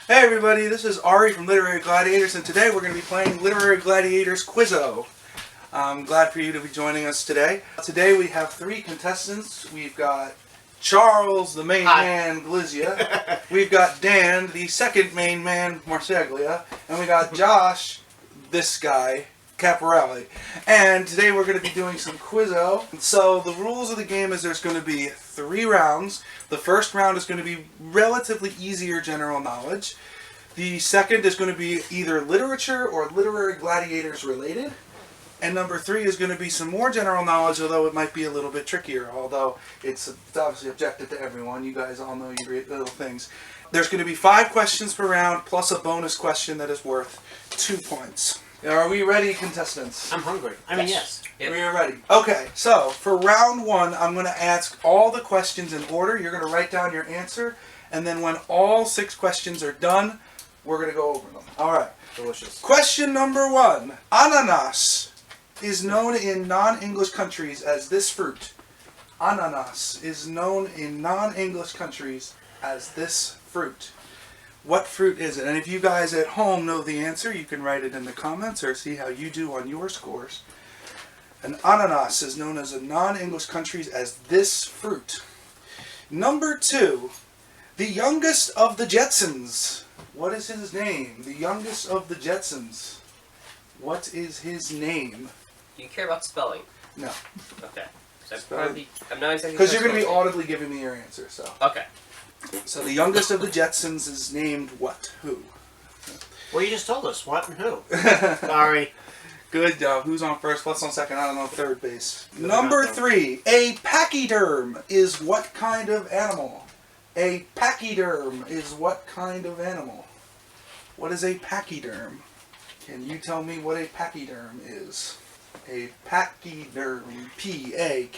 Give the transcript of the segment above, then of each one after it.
Hey everybody, this is Ari from Literary Gladiators, and today we're going to be playing Literary Gladiators Quizzo. I'm glad for you to be joining us today. Today we have three contestants. We've got Charles, the main man, Glizia. We've got Dan, the second main man, Marseglia. And we got Josh, this guy, Caporelli. And today we're going to be doing some Quizzo. So the rules of the game is there's going to be 3 rounds. The first round is going to be relatively easier general knowledge. The second is going to be either literature or literary gladiators related. And number 3 is going to be some more general knowledge, although it might be a little bit trickier, although it's obviously objective to everyone. You guys all know your little things. There's going to be 5 questions per round, plus a bonus question that is worth 2 points. Are we ready, contestants? I'm hungry. I mean, yes. Yep. We are ready. Okay, so for round 1, I'm going to ask all the questions in order. You're going to write down your answer, and then when all 6 questions are done, we're going to go over them. All right. Delicious. Question number 1. Ananas is known in non-English countries as this fruit. Ananas is known in non-English countries as this fruit. What fruit is it? And if you guys at home know the answer, you can write it in the comments or see how you do on your scores. An ananas is known as in non-English countries as this fruit. Number 2. The youngest of the Jetsons. What is his name? The youngest of the Jetsons. What is his name? Do you care about spelling? No. Okay. I'm not exactly. Because you're going to be audibly giving me your answer, so. Okay. So the youngest of the Jetsons is named what? Who? Well, you just told us. What and who? Sorry. Good job. Who's on first? What's on second? I don't know. Third base. Number 3. A pachyderm is what kind of animal? A pachyderm is what kind of animal? What is a pachyderm? Can you tell me what a pachyderm is? A pachyderm. P-A-K-E-D-E-R-M.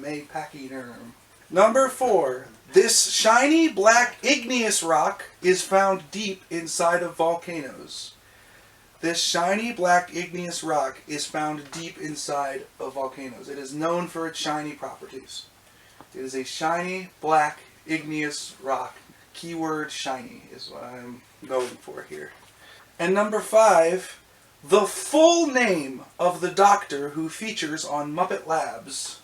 A pachyderm. Number 4. This shiny black igneous rock is found deep inside of volcanoes. This shiny black igneous rock is found deep inside of volcanoes. It is known for its shiny properties. It is a shiny black igneous rock. Keyword shiny is what I'm going for here. And number 5. The full name of the doctor who features on Muppet Labs.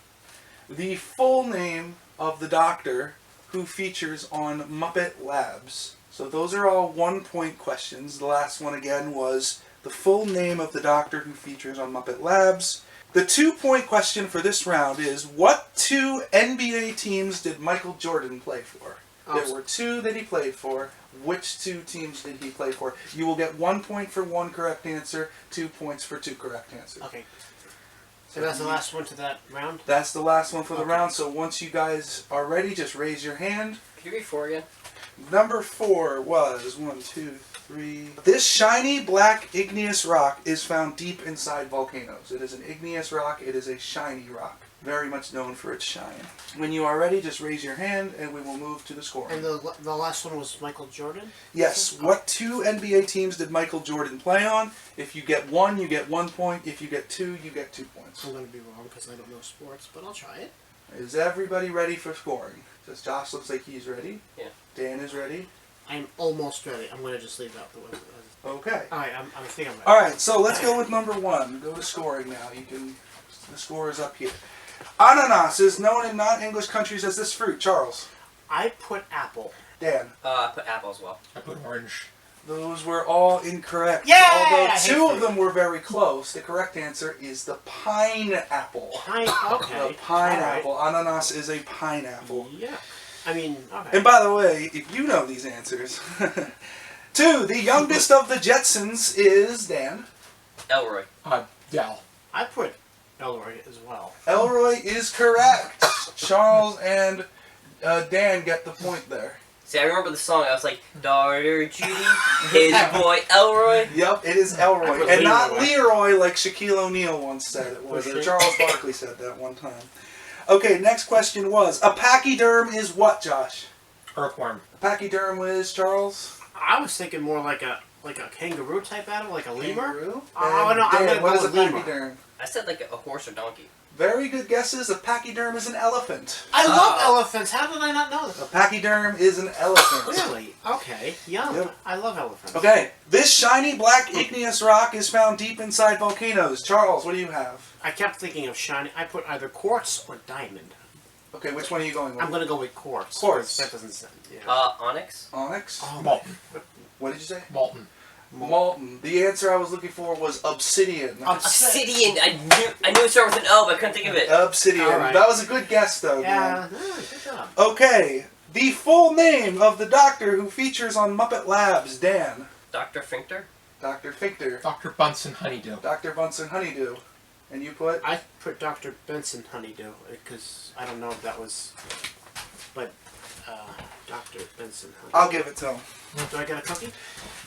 The full name of the doctor who features on Muppet Labs. So those are all 1-point questions. The last one again was the full name of the doctor who features on Muppet Labs. The 2-point question for this round is, what 2 NBA teams did Michael Jordan play for? There were 2 that he played for. Which 2 teams did he play for? You will get 1 point for 1 correct answer, 2 points for 2 correct answers. Okay. So that's the last one to that round? That's the last one for the round, so once you guys are ready, just raise your hand. Can you read 4 again? Number 4 was 1, 2, 3. This shiny black igneous rock is found deep inside volcanoes. It is an igneous rock. It is a shiny rock. Very much known for its shine. When you are ready, just raise your hand and we will move to the scoring. And the last one was Michael Jordan? Yes. What 2 NBA teams did Michael Jordan play on? If you get 1, you get 1 point. If you get 2, you get 2 points. I'm going to be wrong because I don't know sports, but I'll try it. Is everybody ready for scoring? Because Josh looks like he's ready. Yeah. Dan is ready. I'm almost ready. I'm going to just leave out the way. Okay. Alright, I think I'm ready. Alright, so let's go with number 1. Go to scoring now. The score is up here. Ananas is known in non-English countries as this fruit. Charles. I put apple. Dan. I put apple as well. I put orange. Those were all incorrect. Yeah! Although 2 of them were very close. The correct answer is the pineapple. Okay. The pineapple. Right. Ananas is a pineapple. Yeah. I mean, okay. And by the way, if you know these answers. 2. The youngest of the Jetsons is Dan. Elroy. Dal. I put Elroy as well. Elroy is correct. Charles and Dan get the point there. See, I remember the song. I was like, daughter Judy, his boy Elroy. Yep, it is Elroy. And not Leroy like Shaquille O'Neal once said it was. Or Charles Barkley said that one time. Okay, next question was, a pachyderm is what, Josh? Earthworm. A pachyderm is, Charles? I was thinking more like a kangaroo type animal, like a lemur. Kangaroo? Oh, no, I'm Dan, going to what go is a with lemur. pachyderm? I said like a horse or donkey. Very good guesses. A pachyderm is an elephant. I love elephants. How did I not know A that? pachyderm is an elephant. Really? Okay. Yum. Yep. I love elephants. Okay, this shiny black igneous rock is found deep inside volcanoes. Charles, what do you have? I kept thinking of shiny. I put either quartz or diamond. Okay, which one are you going with? I'm going to go with quartz. Quartz. That doesn't sound. Yeah. Onyx? Onyx? Oh, Molten. What did you say? Molten. Molten. The answer I was looking for was obsidian. Obsidian. I knew it started with an O, but I couldn't think of it. Obsidian. All right. That was a good guess, though. Yeah. Dan. Good job. Okay, the full name of the doctor who features on Muppet Labs, Dan. Dr. Finkter? Dr. Fichter. Dr. Bunsen Honeydew. Dr. Bunsen Honeydew. And you put? I put Dr. Benson Honeydew because I don't know if that was, but Dr. Benson Honeydew. I'll give it to him. Do I get a cookie?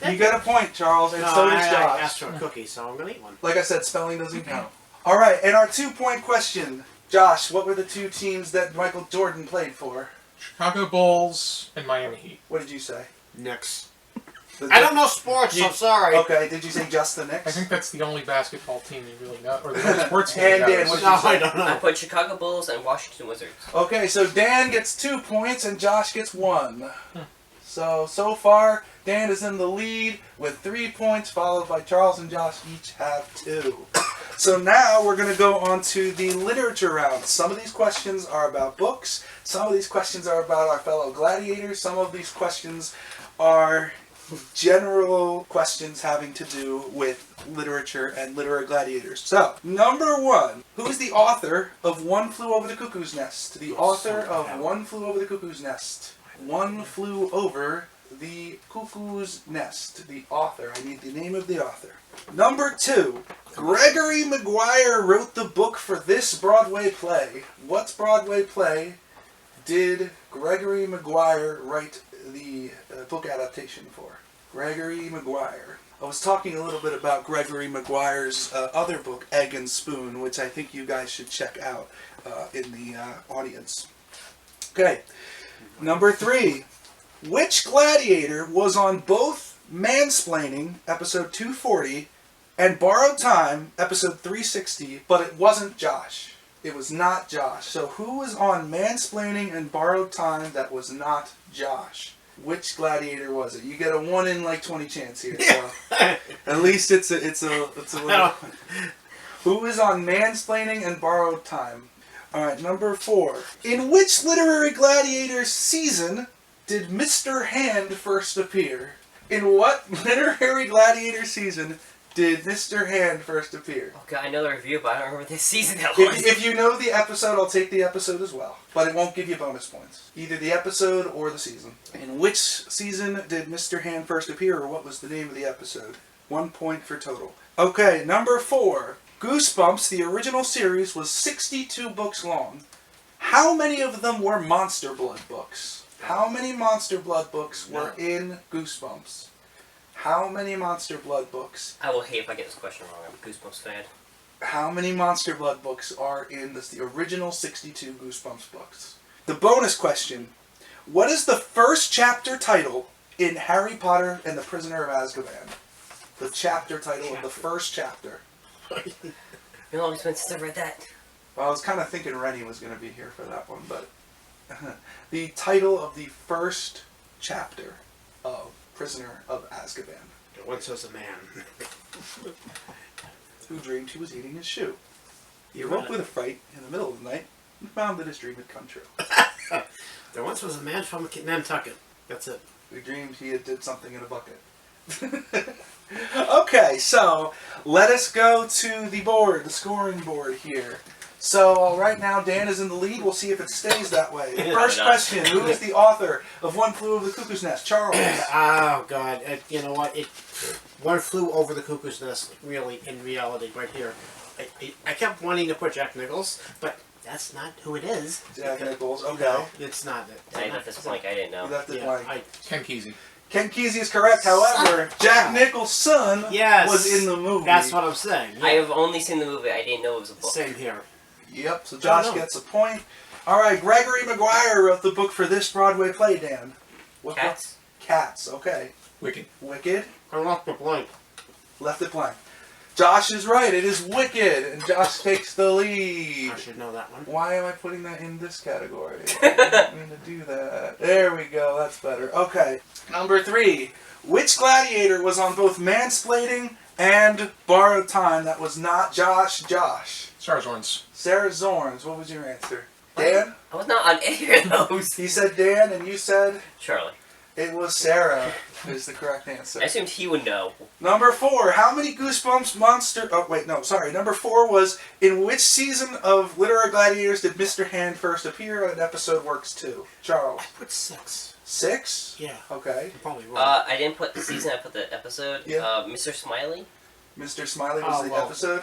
You get a point, Charles, and No, so does I Josh. asked for a cookie, so I'm gonna eat one. Like I said, spelling doesn't count. All right, and our 2-point question. Josh, what were the two teams that Michael Jordan played for? Chicago Bulls and Miami Heat. What did you say? Knicks. The- I don't know sports, so I'm sorry. Okay, did you say just the Knicks? I think that's the only basketball team you really know, or the only sports team And you Dan, know. what did No, you say? I don't I know. put Chicago Bulls and Washington Wizards. Okay, so Dan gets 2 points and Josh gets 1. So far, Dan is in the lead with 3 points, followed by Charles and Josh each have 2. So now we're going to go on to the literature round. Some of these questions are about books. Some of these questions are about our fellow gladiators. Some of these questions are general questions having to do with literature and literary gladiators. So, number 1. Who is the author of One Flew Over the Cuckoo's Nest? The author of One Flew Over the Cuckoo's Nest. One Flew Over the Cuckoo's Nest. The author. I need the name of the author. Number 2. Gregory Maguire wrote the book for this Broadway play. What Broadway play did Gregory Maguire write the book adaptation for? Gregory Maguire. I was talking a little bit about Gregory Maguire's other book, Egg and Spoon, which I think you guys should check out in the audience. Okay. Number 3. Which gladiator was on both Mansplaining, episode 240, and Borrowed Time, episode 360, but it wasn't Josh? It was not Josh. So who was on Mansplaining and Borrowed Time that was not Josh? Which gladiator was it? You get a 1 in like 20 chance here. So at least it's a little. Who is on Mansplaining and Borrowed Time? All right, number 4. In which literary gladiator season did Mr. Hand first appear? In what literary gladiator season did Mr. Hand first appear? Okay, I know the review, but I don't remember the season that was. If you know the episode, I'll take the episode as well. But it won't give you bonus points. Either the episode or the season. In which season did Mr. Hand first appear, or what was the name of the episode? 1 point for total. Okay, number 4. Goosebumps, the original series, was 62 books long. How many of them were Monster Blood books? How many Monster Blood books were in Goosebumps? How many Monster Blood books? I will hate if I get this question wrong. I'm a Goosebumps fan. How many Monster Blood books are in the original 62 Goosebumps books? The bonus question. What is the first chapter title in Harry Potter and the Prisoner of Azkaban? The chapter title of the first chapter. You know, it's been since I read that. Well, I was kind of thinking Rennie was going to be here for that one, but the title of the first chapter of Prisoner of Azkaban. Once was a man. Who dreamed he was eating his shoe. He You woke read with it. a fright in the middle of the night and found that his dream had come true. There once was a man from Nantucket. That's it. He dreamed he had did something in a bucket. Okay, so let us go to the board, the scoring board here. So right now Dan is in the lead. We'll see if it stays that way. First question, who is the author of One Flew Over the Cuckoo's Nest? Charles. Oh, God. You know what? One Flew Over the Cuckoo's Nest, really, in reality, right here. I kept wanting to put Jack Nichols, but that's not who it is. Jack Nichols, okay. No, it's not. At this point, I didn't know. You left it Yeah, blank. Ken Kesey. Ken Kesey is correct. However, Jack Nichols' son Yes. was in the movie. That's what I'm saying. Yeah. I have only seen the movie. I didn't know it was a book. Same here. Yep, so Josh no. gets a point. All right, Gregory Maguire wrote the book for this Broadway play, Dan. What book? Cats. Cats, okay. Wicked. Wicked. I lost my blank. Left it blank. Josh is right. It is Wicked, and Josh takes the lead. I should know that one. Why am I putting that in this category? I didn't mean to do that. There we go. That's better. Okay. Number 3. Which gladiator was on both Mansplaining and Borrowed Time that was not Josh? Sarah Zorns. Sarah Zorns. What was your answer? Dan? I was not on any of those. He said Dan, and you said? Charlie. It was Sarah is the correct answer. I assumed he would know. Number 4. How many Goosebumps monster... Oh, wait, no, sorry. Number 4 was, in which season of Literary Gladiators did Mr. Hand first appear on episode Works 2? Charles. I put 6. 6? Yeah. Okay. You're probably wrong. I didn't put the season, I put the episode. Yeah. Mr. Smiley. Mr. Smiley was the episode?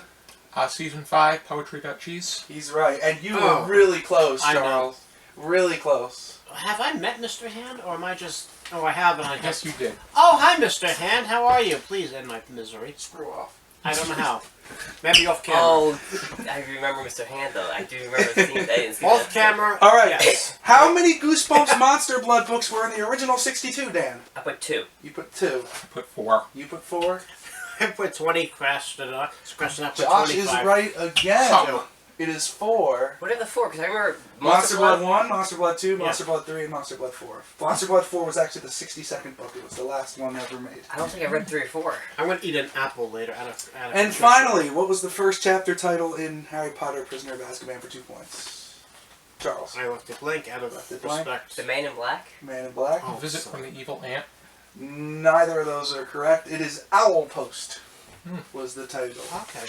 Season 5, Poetry Got Cheese. He's right. And you were really close, I know. Charles. Really close. Have I met Mr. Hand, or am I just... Oh, I have, and I Yes, you did. Oh, hi, Mr. Hand. How are you? Please end my misery. Screw off. I don't know how. Maybe off camera. Oh, I remember Mr. Hand though. I do remember seeing that. I didn't see Off that. camera. All right. Yes. How many Goosebumps Monster Blood books were in the original 62, Dan? I put 2. You put 2. I put 4. You put 4. I put 20. Crashed it up. Crashed it up. Josh is right again. Oh. It is 4. What are the 4? Because I remember Monster Blood 1, Monster Blood 2, Monster Blood 3, and Monster Blood 4. Monster Blood 4 was actually the 62nd book. It was the last one ever made. I don't think I read 3 or 4. I'm going to eat an apple later. And finally, what was the first chapter title in Harry Potter Prisoner of Azkaban for 2 points? Charles. I left it blank out of Left it blank. respect. The Man in Black. Man in Black. Oh, Visit from the Evil Ant. Neither of those are correct. It is Owl Post was the title. Okay.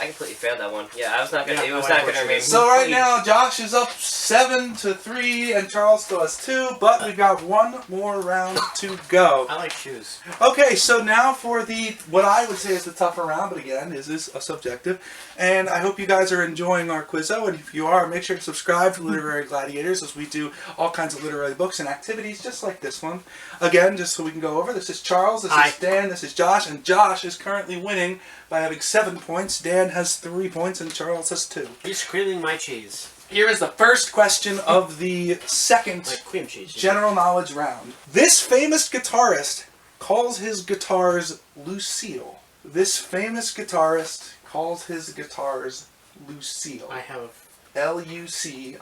I completely failed that one. Yeah, I was not gonna. Yeah, it was no, not gonna remain. So right now, Josh is up 7-3, and Charles still has 2, but we've got one more round to go. I like shoes. Okay, so now for what I would say is the tougher round, but again, is a subjective. And I hope you guys are enjoying our Quizzo, and if you are, make sure to subscribe to Literary Gladiators, as we do all kinds of literary books and activities just like this one. Again, just so we can go over, this is Charles, this is Dan, this is Josh, and Josh is currently winning by having 7 points. Dan has 3 points, and Charles has 2. He's creaming my cheese. Here is the first question of the second Like cream cheese. general knowledge round. This famous guitarist calls his guitars Lucille. This famous guitarist calls his guitars Lucille. I have Lucille.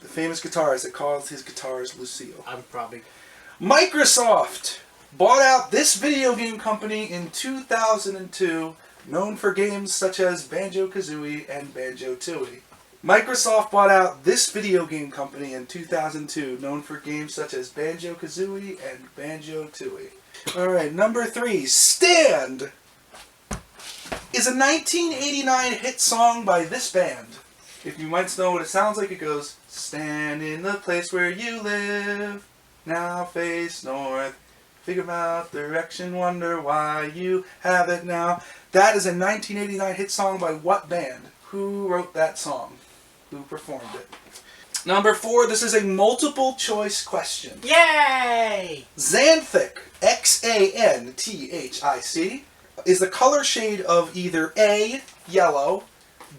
The famous guitarist that calls his guitars Lucille. I'm probably... Microsoft bought out this video game company in 2002, known for games such as Banjo-Kazooie and Banjo-Tooie. Microsoft bought out this video game company in 2002, known for games such as Banjo-Kazooie and Banjo-Tooie. Alright, number 3, Stand is a 1989 hit song by this band. If you might know what it sounds like, it goes, stand in the place where you live, now face north, figure out direction, wonder why you have it now. That is a 1989 hit song by what band? Who wrote that song? Who performed it? Number 4, this is a multiple choice question. Yay! Xanthic, Xanthic, is the color shade of either A, yellow,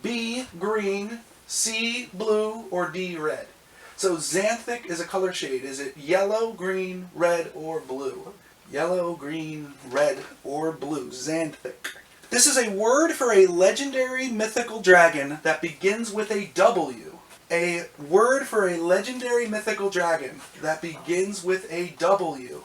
B, green, C, blue, or D, red. So xanthic is a color shade. Is it yellow, green, red, or blue? Yellow, green, red, or blue. Xanthic. This is a word for a legendary mythical dragon that begins with a W. A word for a legendary mythical dragon that begins with a W.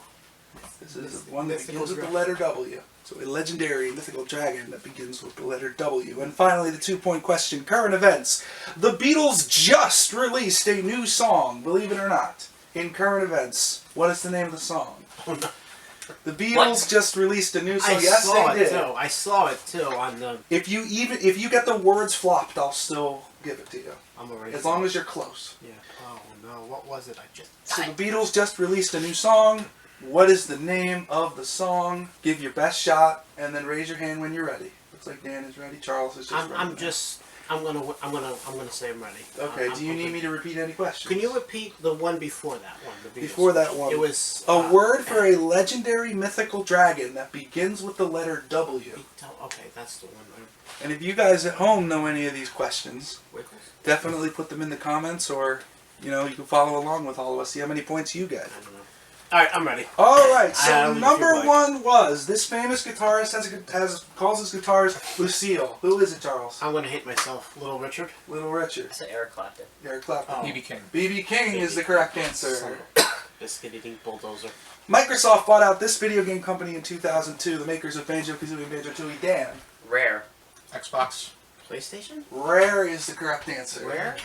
This is one that begins with the letter W. So a legendary mythical dragon that begins with the letter W. And finally, the 2-point question, current events. The Beatles just released a new song, believe it or not. In current events, what is the name of the song? The Beatles just released a new song. Yes, they did. I saw it too on the... If you get the words flopped, I'll still give it to you. I'm already... As long as you're close. Yeah. Oh no, what was it? I just... So the Beatles just released a new song. What is the name of the song? Give your best shot, and then raise your hand when you're ready. Looks like Dan is ready. Charles is just ready. I'm gonna say I'm ready. Okay. Do you need me to repeat any questions? Can you repeat the one before that one? The Beatles? Before that one. It was a word for a legendary mythical dragon that begins with the letter W. Okay, that's the one. And if you guys at home know any of these questions, Wiggles? definitely put them in the comments, or you can follow along with all of us. See how many points you get. I don't know. Alright, I'm ready. All right, so if number you'd like. one was this famous guitarist calls his guitars Lucille. Who is it, Charles? I'm gonna hate myself. Little Richard. Little Richard. I said Eric Clapton. Eric Clapton. Oh. BB King. BB King is the correct answer. Biscuit eating bulldozer. Microsoft bought out this video game company in 2002, the makers of Banjo-Kazooie and Banjo-Tooie. Dan. Rare. Xbox. PlayStation? Rare is the correct answer. Where?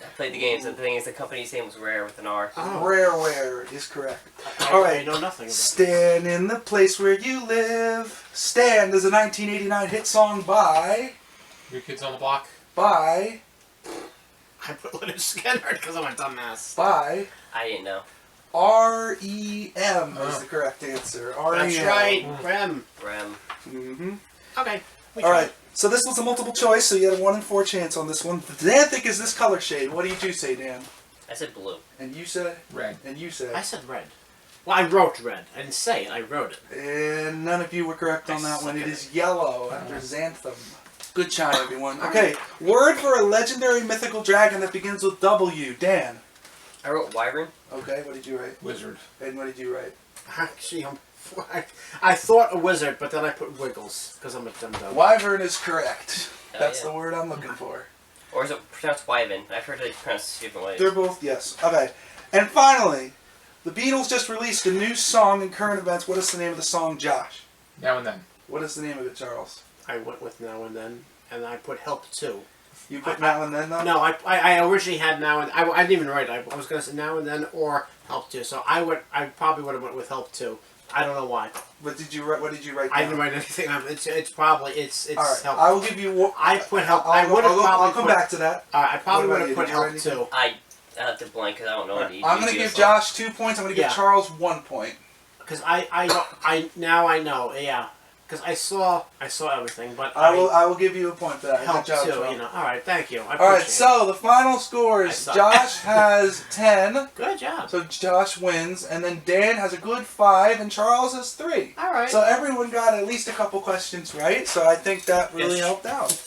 I played the games, and the thing is, the company's name was Rare with an R. Oh. Rareware is correct. I All right. know nothing about Stand in the place where you live. Stand is a 1989 hit song by New Kids on the Block. I put Leonard Skinner because I'm a dumbass. R-E-M is the correct answer. R-E-M. That's right. Rem. Rem. Mm-hmm. Okay. All right. So this was a multiple choice, so you had a 1 in 4 chance on this one. Dan think is this color shade. What do you two say, Dan? I said blue. And you say? Red. And you say? I said red. Well, I wrote red. I didn't say it. I wrote it. And none of you were correct on that one. It is yellow after Xanthem. Good try, everyone. All Okay, word for a legendary mythical dragon that begins with W. Dan. I wrote Wyvern. Okay, what did you write? Wizard. And what did you write? Actually, I thought a wizard, but then I put Wiggles because I'm a dum-dum. Wyvern is correct. Oh, That's yeah. the word I'm looking for. Or is it pronounced Wyvern? I've heard it pronounced different ways. They're both, yes. Okay. And finally, the Beatles just released a new song in current events. What is the name of the song, Josh? Now and Then. What is the name of it, Charles? I went with Now and Then, and I put Help Too. You put Now and Then, though? No, I originally had Now and I didn't even write it. I was going to say Now and Then or Help Too. So I probably would have went with Help Too. I don't know why. What did you write down? I didn't write anything. It's probably All right. Help. I will give you. I put Help. I would have probably. I'll come back to that. I probably What would about have you? put Did you Help write Too. I have to blank because I don't know what I'm going to give Josh 2 points. I'm going to give Yeah. Charles 1 point. Because I now I know. Yeah. Because I saw everything, but I will give you a point for that. Help Good job, Too. Charles. You know. All right. Thank you. I All right, appreciate so the final I scores: suck. Josh has 10, it. Good job. so Josh wins, and then Dan has a good 5, and Charles has 3. All right. So everyone got at least a couple questions right. So I think that really Yes. helped out.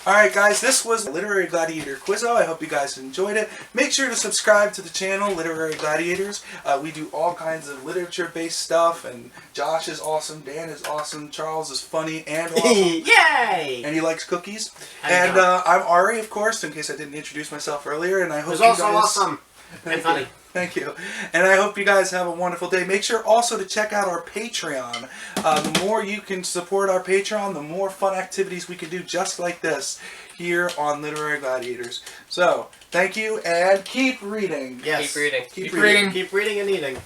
All right, guys, this was Literary Gladiator Quizzo. I hope you guys enjoyed it. Make sure to subscribe to the channel, Literary Gladiators. We do all kinds of literature-based stuff, and Josh is awesome, Dan is awesome, Charles is funny and awesome, Yay! and he likes cookies. I And know. I'm Ari, of course, in case I didn't introduce myself earlier, and I It hope was you also guys... awesome and funny. Thank you. And I hope you guys have a wonderful day. Make sure also to check out our Patreon. The more you can support our Patreon, the more fun activities we can do just like this here on Literary Gladiators. So, thank you, and keep reading. Yes. Keep reading. Keep reading. Keep reading and eating.